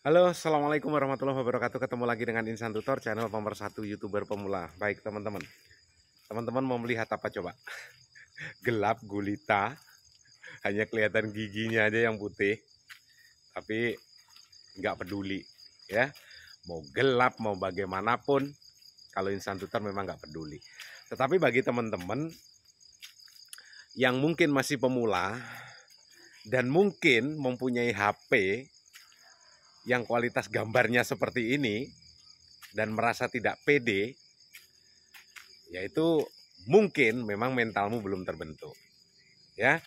Halo, assalamualaikum warahmatullahi wabarakatuh. Ketemu lagi dengan Insan Tutor, channel nomor 1 youtuber pemula. Baik teman-teman, teman-teman mau melihat apa coba? Gelap gulita, hanya kelihatan giginya aja yang putih, tapi nggak peduli ya. Mau gelap mau bagaimanapun, kalau Insan Tutor memang nggak peduli. Tetapi bagi teman-teman yang mungkin masih pemula dan mungkin mempunyai HP yang kualitas gambarnya seperti ini dan merasa tidak pede, yaitu mungkin memang mentalmu belum terbentuk ya,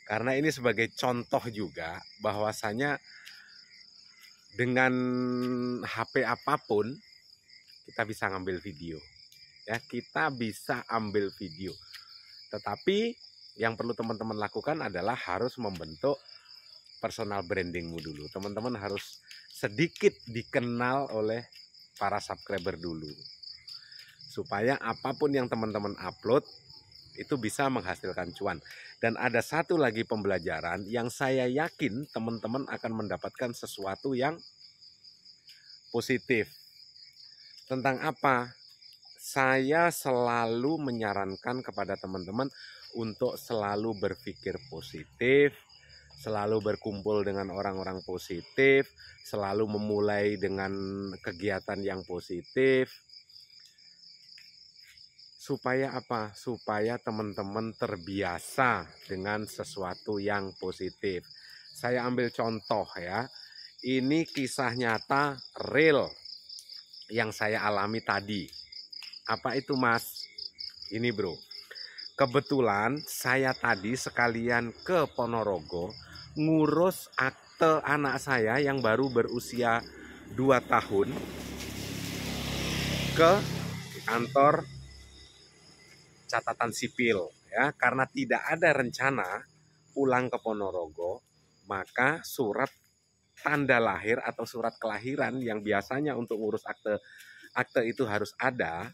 karena ini sebagai contoh juga bahwasanya dengan HP apapun kita bisa ngambil video ya, kita bisa ambil video, tetapi yang perlu teman-teman lakukan adalah harus membentuk personal brandingmu dulu. Teman-teman harus sedikit dikenal oleh para subscriber dulu, supaya apapun yang teman-teman upload itu bisa menghasilkan cuan. Dan ada satu lagi pembelajaran yang saya yakin teman-teman akan mendapatkan sesuatu yang positif. Tentang apa? Saya selalu menyarankan kepada teman-teman untuk selalu berpikir positif, selalu berkumpul dengan orang-orang positif, selalu memulai dengan kegiatan yang positif. Supaya apa? Supaya teman-teman terbiasa dengan sesuatu yang positif. Saya ambil contoh ya. Ini kisah nyata real yang saya alami tadi. Apa itu Mas? Ini bro. Kebetulan saya tadi sekalian ke Ponorogo ngurus akte anak saya yang baru berusia 2 tahun ke kantor catatan sipil ya, karena tidak ada rencana pulang ke Ponorogo, maka surat tanda lahir atau surat kelahiran yang biasanya untuk ngurus akte itu harus ada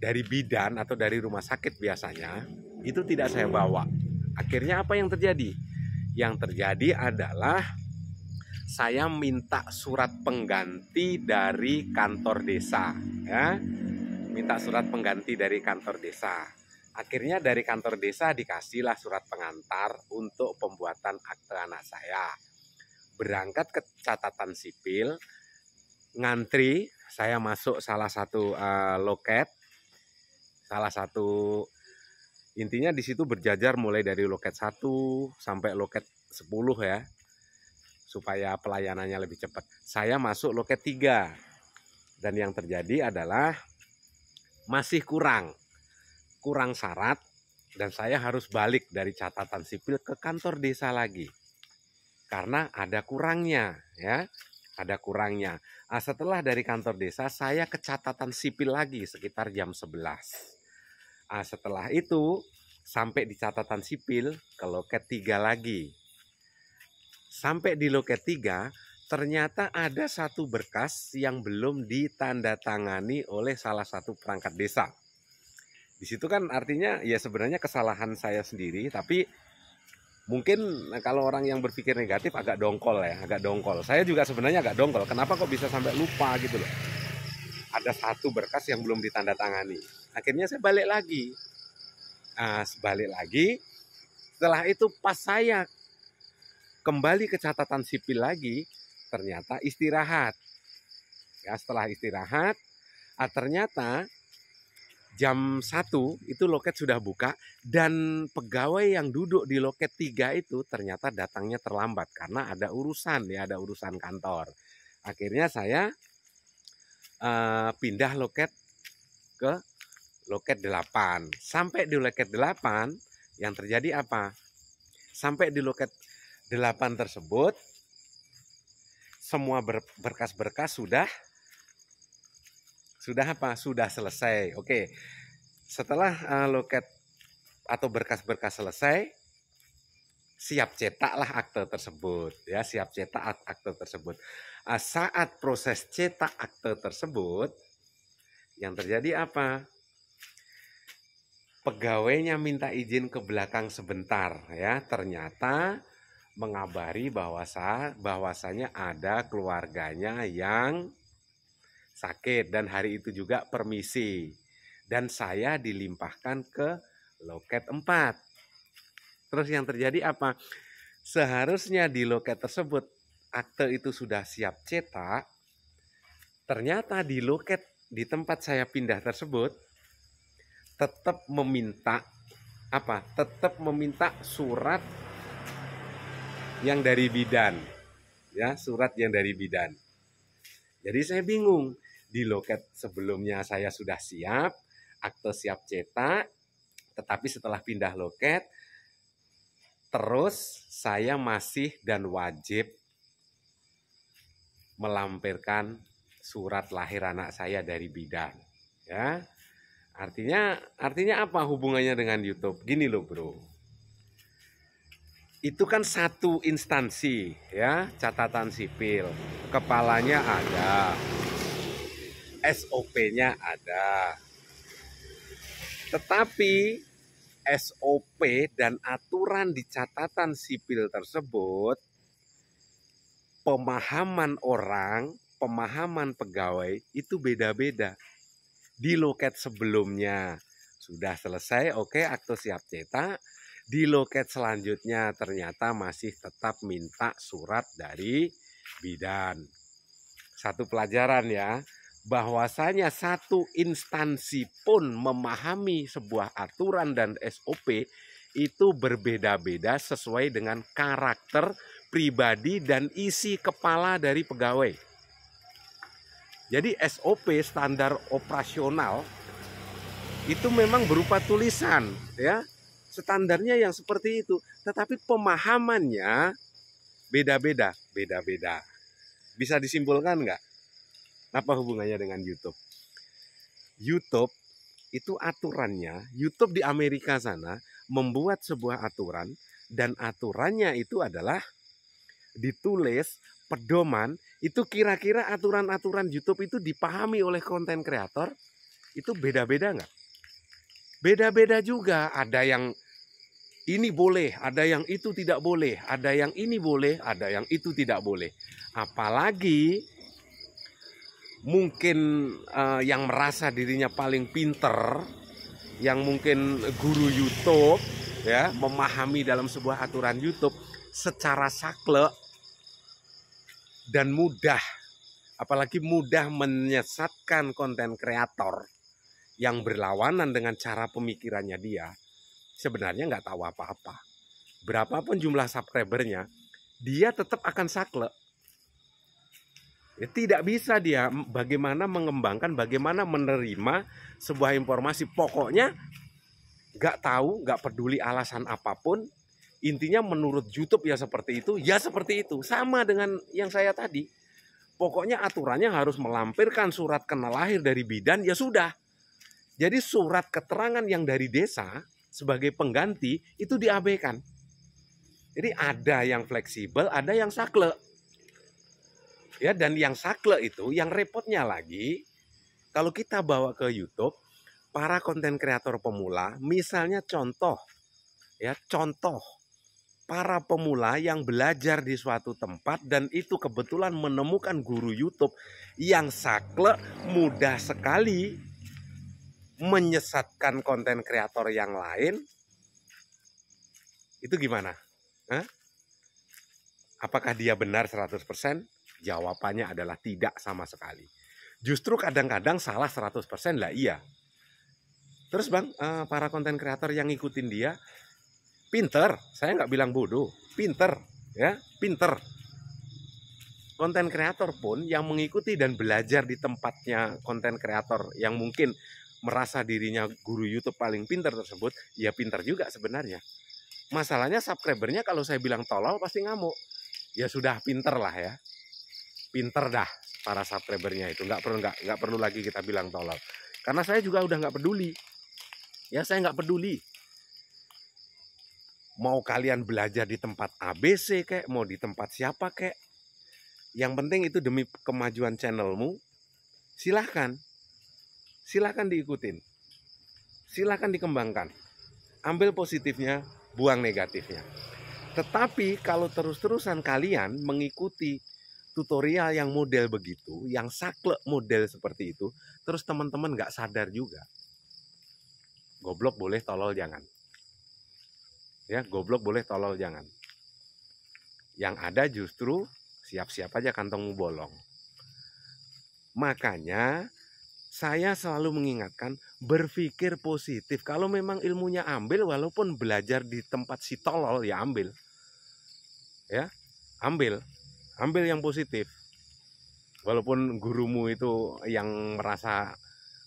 dari bidan atau dari rumah sakit biasanya, itu tidak saya bawa. Akhirnya apa yang terjadi? Yang terjadi adalah saya minta surat pengganti dari kantor desa ya. Minta surat pengganti dari kantor desa. Akhirnya dari kantor desa dikasihlah surat pengantar untuk pembuatan akte anak saya. Berangkat ke catatan sipil, ngantri, saya masuk salah satu loket, salah satu, intinya di situ berjajar mulai dari loket 1 sampai loket 10 ya, supaya pelayanannya lebih cepat. Saya masuk loket 3 dan yang terjadi adalah masih kurang syarat dan saya harus balik dari catatan sipil ke kantor desa lagi karena ada kurangnya ya, ada kurangnya. Setelah dari kantor desa saya ke catatan sipil lagi sekitar jam 11. Setelah itu sampai di catatan sipil ke loket 3 lagi. Sampai di loket 3 ternyata ada satu berkas yang belum ditandatangani oleh salah satu perangkat desa. Di situ kan artinya ya sebenarnya kesalahan saya sendiri, tapi mungkin kalau orang yang berpikir negatif agak dongkol ya, agak dongkol. Saya juga sebenarnya agak dongkol. Kenapa kok bisa sampai lupa gitu loh? Ada satu berkas yang belum ditandatangani. Akhirnya saya balik lagi. Balik lagi. Setelah itu pas saya kembali ke catatan sipil lagi, ternyata istirahat. Ya, setelah istirahat, ternyata jam 1 itu loket sudah buka dan pegawai yang duduk di loket 3 itu ternyata datangnya terlambat karena ada urusan ya, ada urusan kantor. Akhirnya saya pindah loket ke loket 8. Sampai di loket 8 yang terjadi apa? Sampai di loket 8 tersebut semua berkas-berkas sudah apa? Sudah selesai. Oke. Setelah loket atau berkas-berkas selesai, siap cetaklah akte tersebut ya, siap cetak akte tersebut. Saat proses cetak akte tersebut, yang terjadi apa? Pegawainya minta izin ke belakang sebentar ya. Ternyata mengabari bahwasanya ada keluarganya yang sakit dan hari itu juga permisi. Dan saya dilimpahkan ke loket 4. Terus yang terjadi apa? Seharusnya di loket tersebut akte itu sudah siap cetak. Ternyata di loket di tempat saya pindah tersebut tetap meminta apa? Tetap meminta surat yang dari bidan. Ya, surat yang dari bidan. Jadi saya bingung. Di loket sebelumnya saya sudah siap, akte siap cetak, tetapi setelah pindah loket terus saya masih dan wajib melampirkan surat lahir anak saya dari bidan. Ya. Artinya apa hubungannya dengan YouTube? Gini loh, Bro. Itu kan satu instansi, ya, catatan sipil. Kepalanya ada. SOP-nya ada. Tetapi SOP dan aturan di catatan sipil tersebut, pemahaman orang, pemahaman pegawai itu beda-beda. Di loket sebelumnya sudah selesai, oke, akte siap cetak. Di loket selanjutnya ternyata masih tetap minta surat dari bidan. Satu pelajaran ya, bahwasanya satu instansi pun memahami sebuah aturan dan SOP itu berbeda-beda sesuai dengan karakter pribadi dan isi kepala dari pegawai. Jadi SOP, standar operasional, itu memang berupa tulisan, ya, standarnya yang seperti itu. Tetapi pemahamannya beda-beda. Bisa disimpulkan nggak? Apa hubungannya dengan YouTube? YouTube itu aturannya, YouTube di Amerika sana membuat sebuah aturan, dan aturannya itu adalah ditulis pedoman. Itu kira-kira aturan-aturan YouTube itu dipahami oleh konten kreator itu beda-beda nggak? Beda-beda juga. Ada yang ini boleh, ada yang itu tidak boleh, ada yang ini boleh, ada yang itu tidak boleh. Apalagi mungkin yang merasa dirinya paling pinter, yang mungkin guru YouTube, ya, memahami dalam sebuah aturan YouTube secara saklek dan mudah, apalagi mudah menyesatkan konten kreator yang berlawanan dengan cara pemikirannya dia, sebenarnya nggak tahu apa-apa. Berapapun jumlah subscribernya, dia tetap akan saklek. Ya, tidak bisa dia bagaimana mengembangkan, bagaimana menerima sebuah informasi. Pokoknya nggak tahu, nggak peduli alasan apapun. Intinya menurut YouTube ya seperti itu, ya seperti itu. Sama dengan yang saya tadi. Pokoknya aturannya harus melampirkan surat kenal lahir dari bidan, ya sudah. Jadi surat keterangan yang dari desa sebagai pengganti itu diabaikan. Jadi ada yang fleksibel, ada yang saklek. Ya, dan yang saklek itu, yang repotnya lagi, kalau kita bawa ke YouTube, para konten kreator pemula, misalnya contoh, para pemula yang belajar di suatu tempat dan itu kebetulan menemukan guru YouTube yang saklek, mudah sekali menyesatkan konten kreator yang lain, itu gimana? Hah? Apakah dia benar 100%? Jawabannya adalah tidak sama sekali. Justru kadang-kadang salah 100% lah, iya. Terus bang, para konten kreator yang ngikutin dia pinter, saya nggak bilang bodoh, pinter, ya, pinter. Konten kreator pun yang mengikuti dan belajar di tempatnya konten kreator yang mungkin merasa dirinya guru YouTube paling pinter tersebut, ya pinter juga sebenarnya. Masalahnya subscribernya kalau saya bilang tolol pasti ngamuk. Ya sudah pinter lah ya. Pinter dah para subscribernya itu, nggak perlu lagi kita bilang tolol, karena saya juga udah nggak peduli, ya, saya nggak peduli mau kalian belajar di tempat ABC kek, mau di tempat siapa kek, yang penting itu demi kemajuan channelmu, silahkan diikutin, silahkan dikembangkan, ambil positifnya, buang negatifnya. Tetapi kalau terus-terusan kalian mengikuti tutorial yang model begitu, yang saklek model seperti itu, terus teman-teman nggak sadar juga. Goblok boleh, tolol jangan. Ya, goblok boleh, tolol jangan. Yang ada justru siap-siap aja kantongmu bolong. Makanya saya selalu mengingatkan berpikir positif. Kalau memang ilmunya ambil, walaupun belajar di tempat si tolol, ya ambil. Ya, ambil yang positif. Walaupun gurumu itu yang merasa,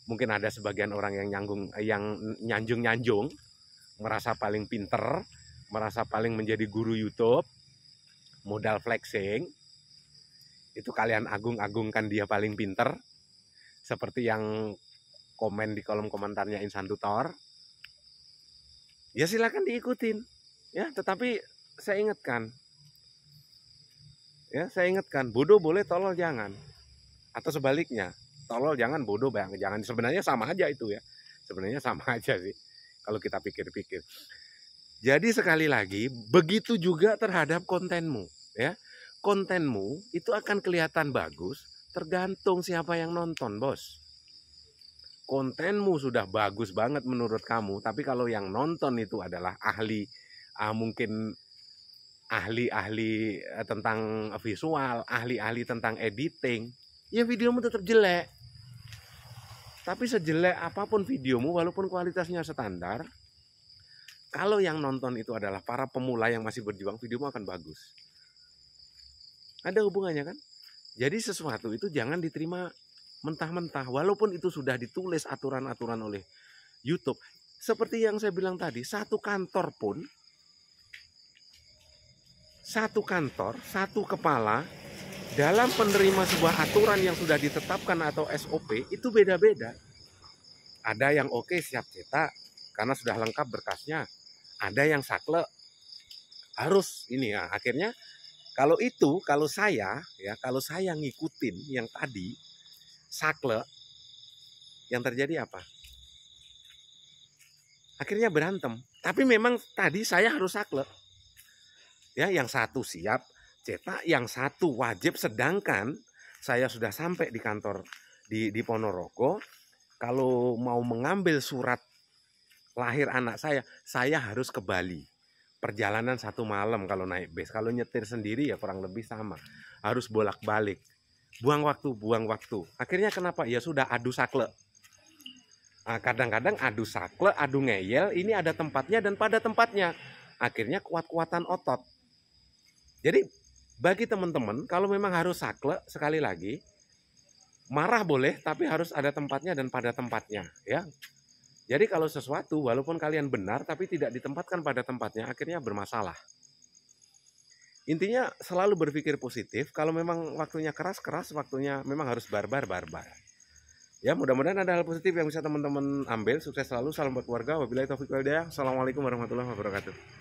mungkin ada sebagian orang yang nyanjung, merasa paling pinter, merasa paling menjadi guru YouTube, modal flexing, itu kalian agung-agungkan dia paling pinter, seperti yang komen di kolom komentarnya Insan Tutor. Ya silakan diikutin, ya. Tetapi saya ingatkan, bodoh boleh, tolol jangan. Atau sebaliknya, tolol jangan, bodoh jangan. Sebenarnya sama aja itu ya. Sebenarnya sama aja sih kalau kita pikir-pikir. Jadi sekali lagi, begitu juga terhadap kontenmu, ya. Kontenmu itu akan kelihatan bagus tergantung siapa yang nonton, bos. Kontenmu sudah bagus banget menurut kamu, tapi kalau yang nonton itu adalah mungkin ahli tentang visual, ahli tentang editing, ya videomu tetap jelek. Tapi sejelek apapun videomu, walaupun kualitasnya standar, kalau yang nonton itu adalah para pemula yang masih berjuang, videomu akan bagus. Ada hubungannya kan? Jadi sesuatu itu jangan diterima mentah-mentah, walaupun itu sudah ditulis aturan-aturan oleh YouTube. Seperti yang saya bilang tadi, satu kantor, satu kepala dalam penerima sebuah aturan yang sudah ditetapkan atau SOP itu beda-beda. Ada yang oke, siap cetak karena sudah lengkap berkasnya. Ada yang saklek, harus ini ya. Akhirnya kalau saya ngikutin yang tadi saklek, yang terjadi apa? Akhirnya berantem. Tapi memang tadi saya harus saklek. Ya, yang satu siap cetak, yang satu wajib, sedangkan saya sudah sampai di kantor di Ponorogo. Kalau mau mengambil surat lahir anak saya harus ke Bali. Perjalanan 1 malam kalau naik bis. Kalau nyetir sendiri ya kurang lebih sama. Harus bolak-balik. Buang waktu. Akhirnya kenapa? Ya sudah, adu saklek. Nah, kadang-kadang adu saklek, adu ngeyel, ini ada tempatnya dan pada tempatnya. Akhirnya kuat-kuatan otot. Jadi bagi teman-teman, kalau memang harus saklek, sekali lagi, marah boleh, tapi harus ada tempatnya dan pada tempatnya, ya. Jadi kalau sesuatu, walaupun kalian benar, tapi tidak ditempatkan pada tempatnya, akhirnya bermasalah. Intinya selalu berpikir positif. Kalau memang waktunya keras, waktunya memang harus barbar. Ya, mudah-mudahan ada hal positif yang bisa teman-teman ambil. Sukses selalu, salam buat keluarga. Wabillahi taufiq wal hidayah. Assalamualaikum warahmatullahi wabarakatuh.